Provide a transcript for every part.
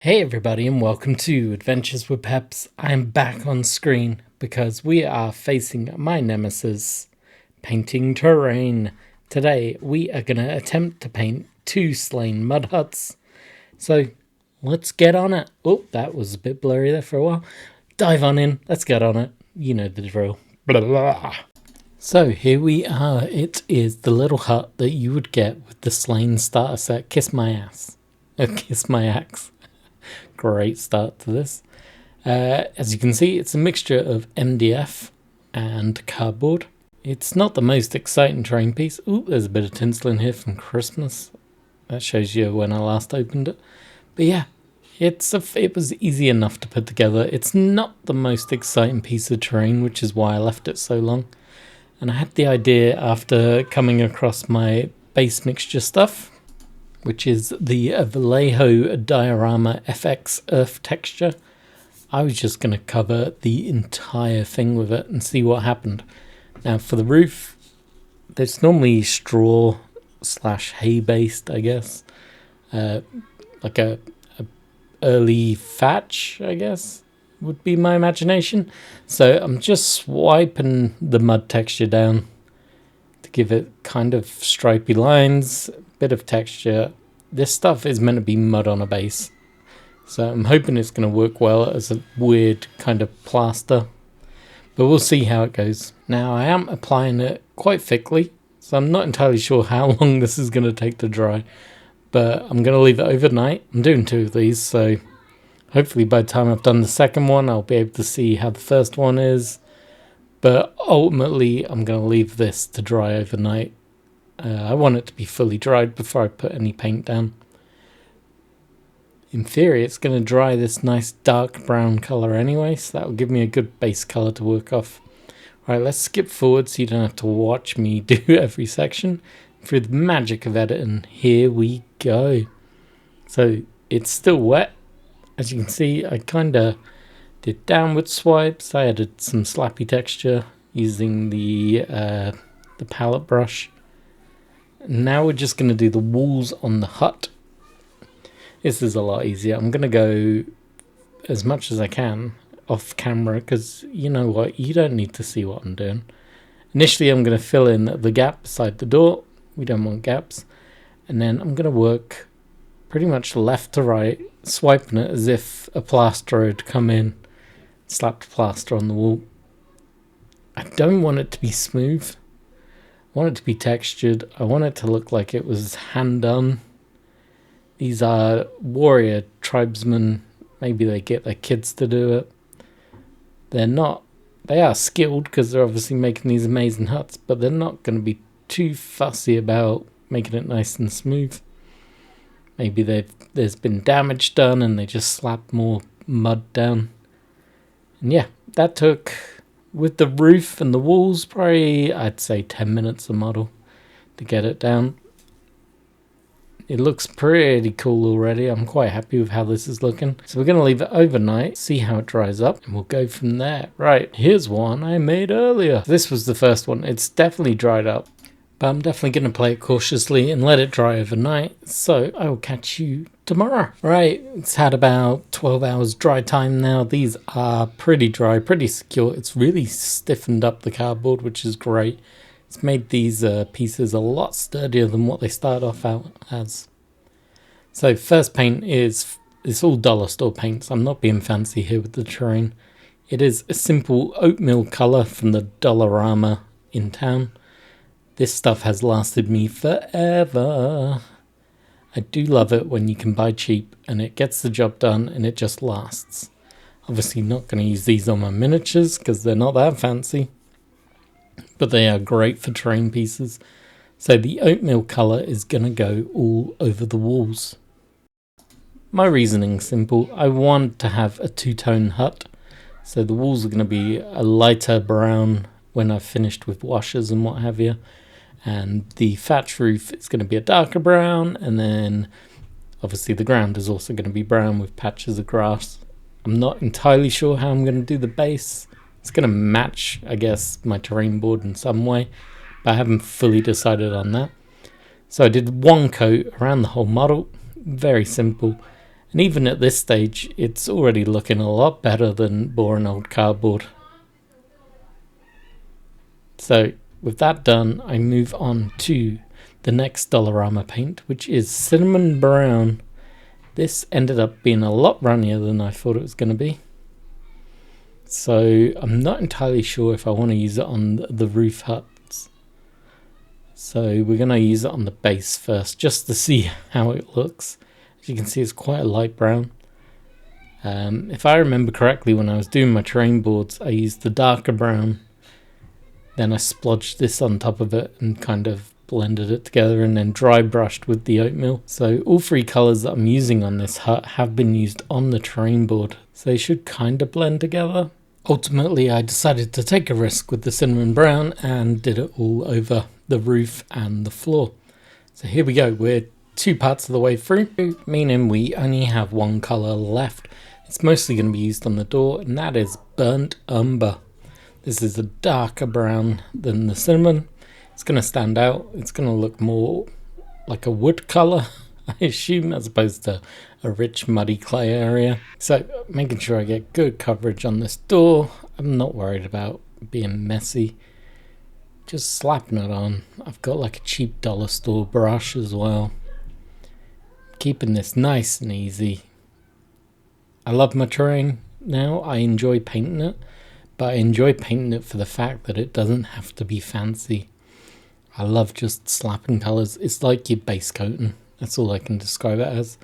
Hey everybody and welcome to Adventures with Peps. I am back on screen because we are facing my nemesis, painting terrain. Today we are going to attempt to paint 2 Slaine mud huts. So let's get on it. Oh, that was a bit blurry there for a while. Dive on in, let's get on it. You know the drill. Blah, blah. So here we are. It is the little hut that you would get with the Slaine starter set. Kiss my ass. Kiss my axe. Great start to this. As you can see, it's a mixture of MDF and cardboard. It's not the most exciting terrain piece. Ooh, there's a bit of tinsel in here from Christmas. That shows you when I last opened it. But yeah, it was easy enough to put together. It's not the most exciting piece of terrain, which is why I left it so long. And I had the idea after coming across my base mixture stuff, which is the Vallejo Diorama FX Earth texture. I was just going to cover the entire thing with it and see what happened. Now for the roof, there's normally straw / hay based, I guess. Like a early thatch, I guess, would be my imagination. So I'm just swiping the mud texture down to give it kind of stripy lines, bit of texture. This stuff is meant to be mud on a base, so I'm hoping it's going to work well as a weird kind of plaster, but we'll see how it goes. Now I am applying it quite thickly, so I'm not entirely sure how long this is going to take to dry, but I'm going to leave it overnight. I'm doing 2 of these, so hopefully by the time I've done the second one I'll be able to see how the first one is, but ultimately I'm going to leave this to dry overnight. I want it to be fully dried before I put any paint down. In theory, it's going to dry this nice dark brown colour anyway, so that will give me a good base colour to work off. Alright, let's skip forward so you don't have to watch me do every section. Through the magic of editing, here we go. So, it's still wet. As you can see, I kind of did downward swipes. I added some slappy texture using the palette brush. Now we're just going to do the walls on the hut. This is a lot easier. I'm going to go as much as I can off camera because you know what, you don't need to see what I'm doing. Initially I'm going to fill in the gap beside the door. We don't want gaps. And then I'm going to work pretty much left to right, swiping it as if a plasterer had come in, slapped plaster on the wall. I don't want it to be smooth. I want it to be textured. I want it to look like it was hand done. These are warrior tribesmen. Maybe they get their kids to do it. They are skilled because they're obviously making these amazing huts, but they're not going to be too fussy about making it nice and smooth. Maybe there's been damage done and they just slap more mud down. And yeah, that took, with the roof and the walls, probably I'd say 10 minutes a model to get it down. It looks pretty cool already. I'm quite happy with how this is looking. So we're going to leave it overnight, see how it dries up, and we'll go from there. Right, here's one I made earlier. This was the first one. It's definitely dried up, but I'm definitely going to play it cautiously and let it dry overnight. So I will catch you tomorrow. Right, it's had about 12 hours dry time now. These are pretty dry, pretty secure. It's really stiffened up the cardboard, which is great. It's made these pieces a lot sturdier than what they start off out as. So first paint it's all dollar store paints. I'm not being fancy here with the terrain. It is a simple oatmeal colour from the Dollarama in town. This stuff has lasted me forever. I do love it when you can buy cheap and it gets the job done and it just lasts. Obviously not going to use these on my miniatures because they're not that fancy, but they are great for terrain pieces. So the oatmeal colour is going to go all over the walls. My reasoning's simple. I want to have a 2-tone hut, so the walls are going to be a lighter brown when I've finished with washers and what have you, and the thatch roof is going to be a darker brown, and then obviously the ground is also going to be brown with patches of grass. I'm not entirely sure how I'm going to do the base. It's going to match, I guess, my terrain board in some way, but I haven't fully decided on that. So I did 1 coat around the whole model, very simple, And even at this stage, it's already looking a lot better than boring old cardboard. So with that done, I move on to the next Dollarama paint, which is Cinnamon Brown. This ended up being a lot runnier than I thought it was going to be. So I'm not entirely sure if I want to use it on the roof huts. So we're going to use it on the base first, just to see how it looks. As you can see, it's quite a light brown. If I remember correctly, when I was doing my terrain boards, I used the darker brown. Then I splodged this on top of it and kind of blended it together and then dry brushed with the oatmeal. So all three colours that I'm using on this hut have been used on the terrain board. So they should kind of blend together. Ultimately, I decided to take a risk with the cinnamon brown and did it all over the roof and the floor. So here we go. We're 2 parts of the way through, meaning we only have one colour left. It's mostly going to be used on the door, and that is burnt umber. This is a darker brown than the cinnamon. It's going to stand out. It's going to look more like a wood colour, I assume, as opposed to a rich muddy clay area. So making sure I get good coverage on this door. I'm not worried about being messy. Just slapping it on. I've got like a cheap dollar store brush as well. Keeping this nice and easy. I love my terrain now. I enjoy painting it. But I enjoy painting it for the fact that it doesn't have to be fancy. I love just slapping colours. It's like your base coating. That's all I can describe it as.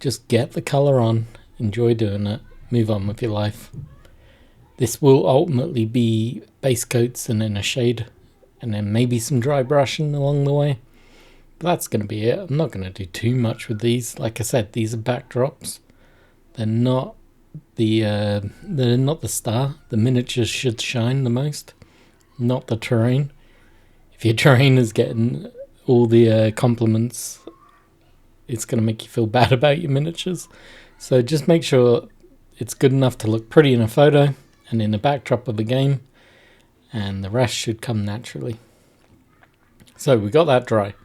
Just get the colour on, enjoy doing it, move on with your life. This will ultimately be base coats and then a shade, and then maybe some dry brushing along the way. But that's going to be it. I'm not going to do too much with these. Like I said, these are backdrops. They're not the star. The miniatures should shine the most, not the terrain. If your terrain is getting all the compliments, it's going to make you feel bad about your miniatures. So just make sure it's good enough to look pretty in a photo and in the backdrop of the game, and the rest should come naturally. So we got that dry.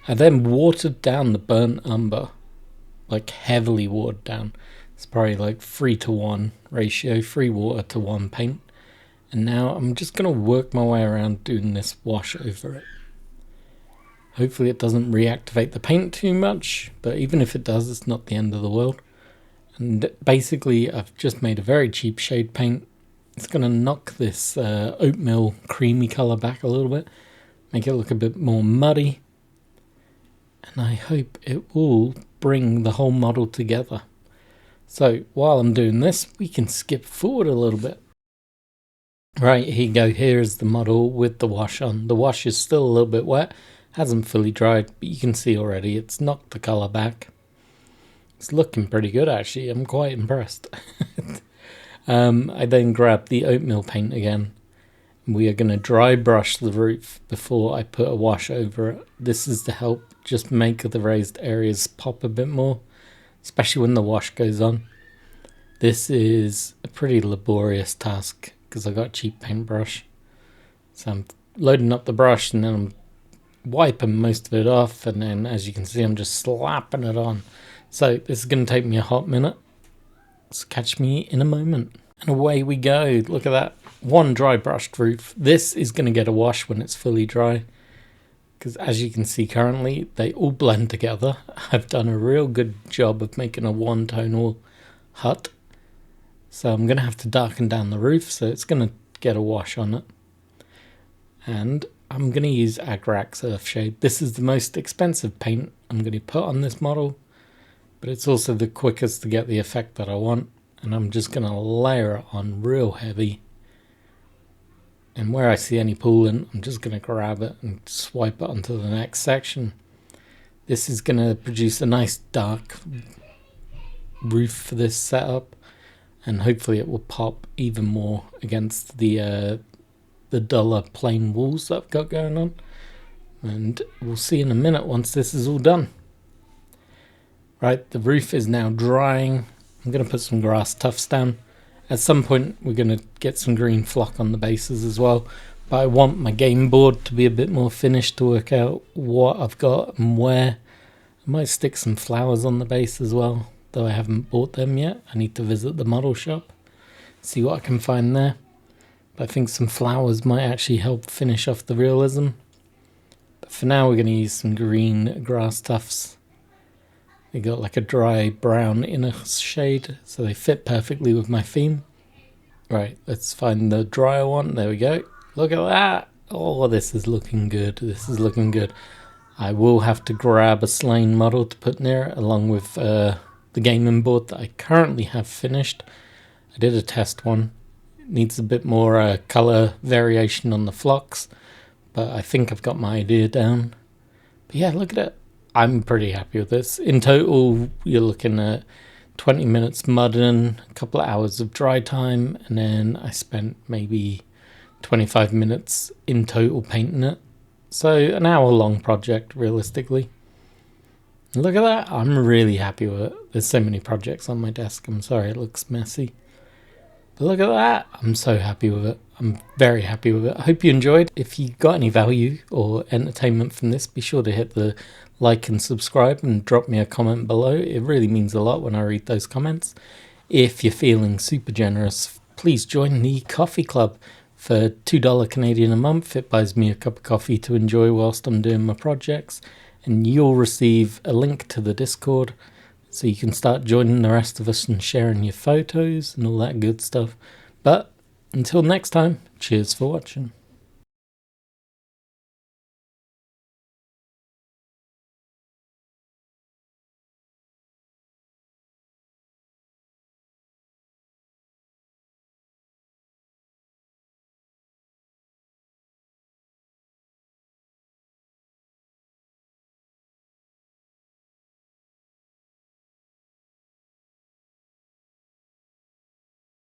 I then watered down the burnt umber, like heavily watered down. It's probably like 3-to-1 ratio, 3 water to 1 paint. And now I'm just going to work my way around doing this wash over it. Hopefully it doesn't reactivate the paint too much, but even if it does, it's not the end of the world. And basically I've just made a very cheap shade paint. It's going to knock this oatmeal creamy colour back a little bit, make it look a bit more muddy. And I hope it will bring the whole model together. So while I'm doing this, we can skip forward a little bit. Right, here you go. Here is the model with the wash on. The wash is still a little bit wet, hasn't fully dried, but you can see already it's knocked the colour back. It's looking pretty good actually. I'm quite impressed. I then grabbed the oatmeal paint again. We are going to dry brush the roof before I put a wash over it. This is to help just make the raised areas pop a bit more, especially when the wash goes on. This is a pretty laborious task because I got a cheap paintbrush. So I'm loading up the brush and then I'm wiping most of it off, and then as you can see I'm just slapping it on. So this is going to take me a hot minute. So catch me in a moment. And away we go. Look at that. One dry brushed roof. This is going to get a wash when it's fully dry, because as you can see currently they all blend together. I've done a real good job of making a one-tonal hut. So I'm going to have to darken down the roof, so it's going to get a wash on it. And I'm going to use Agrax Earthshade. This is the most expensive paint I'm going to put on this model, but it's also the quickest to get the effect that I want. And I'm just going to layer it on real heavy. And where I see any pooling, I'm just going to grab it and swipe it onto the next section. This is going to produce a nice dark roof for this setup, and hopefully it will pop even more against the duller plain walls that I've got going on. And we'll see in a minute once this is all done. Right, the roof is now drying. I'm going to put some grass tufts down. At some point we're going to get some green flock on the bases as well, but I want my game board to be a bit more finished to work out what I've got and where. I might stick some flowers on the base as well. though I haven't bought them yet. I need to visit the model shop, see what I can find there. But I think some flowers might actually help finish off the realism. But for now, we're going to use some green grass tufts. They got like a dry brown inner shade, so they fit perfectly with my theme. Right, let's find the drier one. There we go. Look at that. Oh, this is looking good. This is looking good. I will have to grab a Slaine model to put near it, along with the gaming board that I currently have finished. I did a test one. It needs a bit more colour variation on the flocks, but I think I've got my idea down. But yeah, look at it. I'm pretty happy with this. In total, you're looking at 20 minutes mudding, a couple of hours of dry time, and then I spent maybe 25 minutes in total painting it. So an hour long project, realistically. Look at that. I'm really happy with it. There's so many projects on my desk. I'm sorry it looks messy. But look at that. I'm so happy with it. I'm very happy with it. I hope you enjoyed. If you got any value or entertainment from this, be sure to hit the like and subscribe and drop me a comment below. It really means a lot when I read those comments. If you're feeling super generous, please join the coffee club. For $2 Canadian a month, it buys me a cup of coffee to enjoy whilst I'm doing my projects, and you'll receive a link to the Discord so you can start joining the rest of us and sharing your photos and all that good stuff. But until next time, cheers for watching.